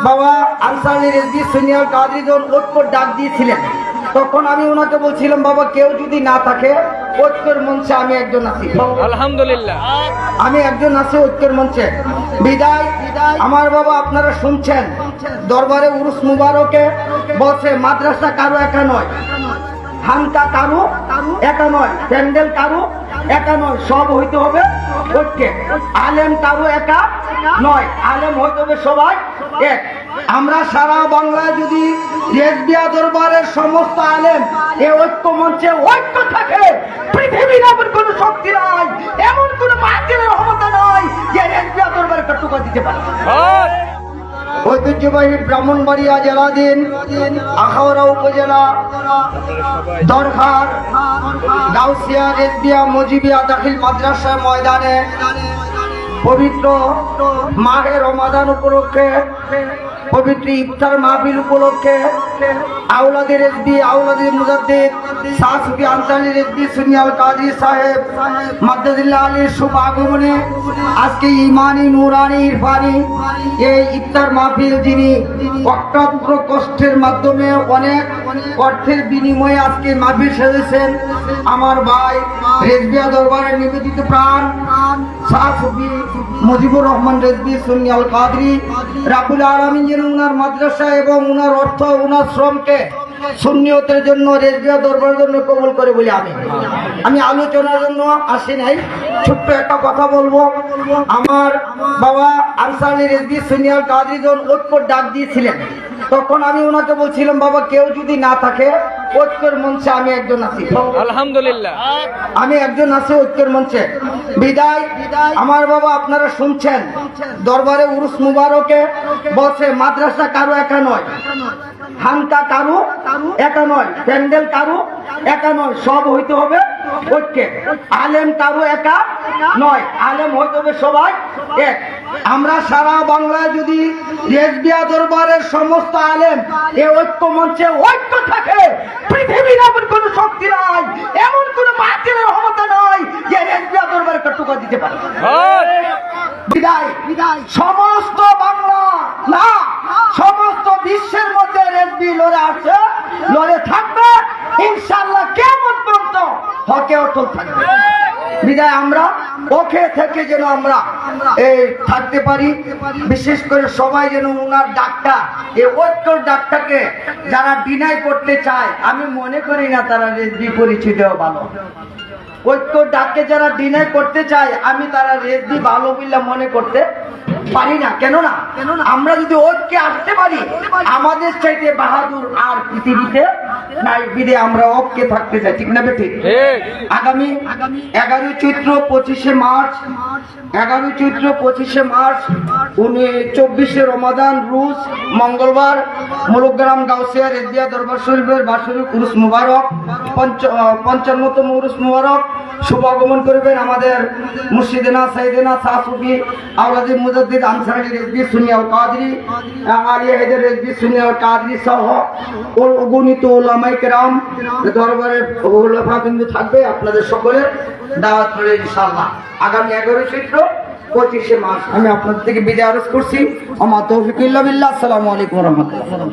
বাবা আনসারী রেজভী সিনিয়র কাদরী যখন ঐক্য ডাক দিয়েছিলেন, তখন আমি ওনাকে বলছিলাম, বাবা কেউ যদি না থাকে ঐক্যের মঞ্চে আমি একজন আছি। আলহামদুলিল্লাহ, আমি একজন আছি ঐক্যের মঞ্চে। বিদায় আমার বাবা আপনারা শুনছেন, দরবারে উরুস মুবারকে বলছে মাদ্রাসা কারো একা নয়, খানকা কারো একা নয়, প্যান্ডেল কারো একা নয়, সব হইতে হবে ঐক্যে। আলেম কারো একা নয়, আলেম হইতে হবে সবাই এক। আমরা সারা বাংলায় যদি রেজবিয়া দরবারের সমস্ত আলেম এই ঐক্য মঞ্চে ঐক্য থাকে, পৃথিবীর এমন কোন শক্তি নাই, এমন কোন মাহফিলের ক্ষমতা নয় যে রেজবিয়া দরবারকে টুকা দিতে পারে। ঐতিহ্যবাহী ব্রাহ্মণবাড়িয়া জেলাধীন আখাউড়া উপজেলা দরঘার গাউসিয়া রেজবিয়া মজিবিয়া দাখিল মাদ্রাসা ময়দানে পবিত্র মাহে রমাদান উপলক্ষে, পবিত্র ইফতার মাহফিল উপলক্ষে আওলাদে রেজবি, আওলাদে মুজাদ্দিদ শাহ সুফি আনসারী রেজবি সুনিয়াল কাদরী সাহেব মাদ্দাজিল্লাহ আলীর শুভ আগমনে আজকে ইমানি নুরানি ইরফানি এই ইফতার মাহফিল, যিনি অক্টাত্র কষ্টের মাধ্যমে অনেক অর্থের বিনিময়ে আজকে মাহফিল সেজেছেন, আমার ভাই রেজবিয়া দরবারের নিবেদিত প্রাণ শাহ সুফি মুজিবুর রহমান রেজবি সুনিয়াল কাদরী, রাব্বুল আলামিন যেন উনার মাদ্রাসা এবং উনার অর্থ, উনার শ্রমকে সুন্নিয়তের জন্য, রেজবিয়া দরবারের জন্য কবুল করে বলি আমি আলোচনার জন্য আসি নাই, ছোট্ট একটা কথা বলবো। আমার বাবা আনসারী রেজবি সিনিয়র কাদরী যখন ঐক্য ডাক দিয়েছিলেন, তখন আমি ওনাকে বলছিলাম, বাবা কেউ যদি না থাকে ঐক্যের মঞ্চে আমি একজন আছি। আলহামদুলিল্লাহ, আমি একজন আছি ঐক্যের মঞ্চে। বিদায় আমার বাবা আপনারা শুনছেন, দরবারে উরুস মুবারকে বলছে মাদ্রাসা কারো একা নয়, খানকা কারো একা নয়, প্যান্ডেল কারো একা নয়, সব হইতে হবে ঐক্যে। আলেম কারো একা নয়, আলেম হইতে হবে সবাই এক। আমরা সারা বাংলায় যদি রেজবিয়া দরবারের সমস্ত আলেম এই ঐক্য মঞ্চে ঐক্য থাকে, পৃথিবীর এমন কোন শক্তি নাই, এমন কোন মাহফিলের ক্ষমতা নয় যে রেজবিয়া দরবারকে টুকা দিতে পারে। বিদায় সমস্ত বাংলা না, সমস্ত বিশ্বের মধ্যে রেজবি লড়ে আছে, লড়ে থাকবে ইনশাআল্লাহ, কিয়ামত পর্যন্ত হকে অটল থাকবে। বিদায় আমরা ওকে থেকে যেন আমরা এই থাকতে পারি, বিশেষ করে সবাই যেন উনার ডাকটা, এই ঐক্যর ডাকটাকে যারা ডিনাই করতে চায়, আমি মনে করি না তারা রেজবি পরিচয় দেওয়া ভালো। ঐক্য ডাককে যারা ডিনাই করতে চায়, আমি তারা রেজবি ভালো বলে মনে করতে পারি না। কেন না, আমরা যদি ঐক্যে আসতে পারি, আমাদের চাইতে বাহাদুর আর পৃথিবীতে নাই। বিদে আমরা ঐক্যে থাকতে চাই, ঠিক না বেঠিক? আগামী 11 চৈত্র 25শে মার্চ, 11 চৈত্র 25শে মার্চ 24শে রমাদান রোজ মঙ্গলবার মুলুগ্রাম গাউসিয়া রেজবিয়া দরবার শরীফের বাৎসরিক উরুস মুবারক, 55তম উরুস মুবারক শুভ আগমন করবেন আমাদের মুর্শিদেনা সাইদেনা শাহ সুফি আওলাদে মুজাদ্দিদ আনসারী রেজবি সুনিয়াল কাদরী, আলিয়া হায়দার রেজবি সুনিয়াল কাদরী সহ অগণিত উলামায়ে কেরাম দরবারের খলিফা বিন্দু থাকবে। আপনাদের সকলের দাওয়াত রইল ইনশাআল্লাহ। আগামী 11 চৈত্র 25শে মার্চ আমি আপনাদের থেকে বিদায় আরজ করছি। আমা তৌফিক ইল্লা বিল্লাহ। আসসালামু আলাইকুম ওয়া রাহমাতুল্লাহ।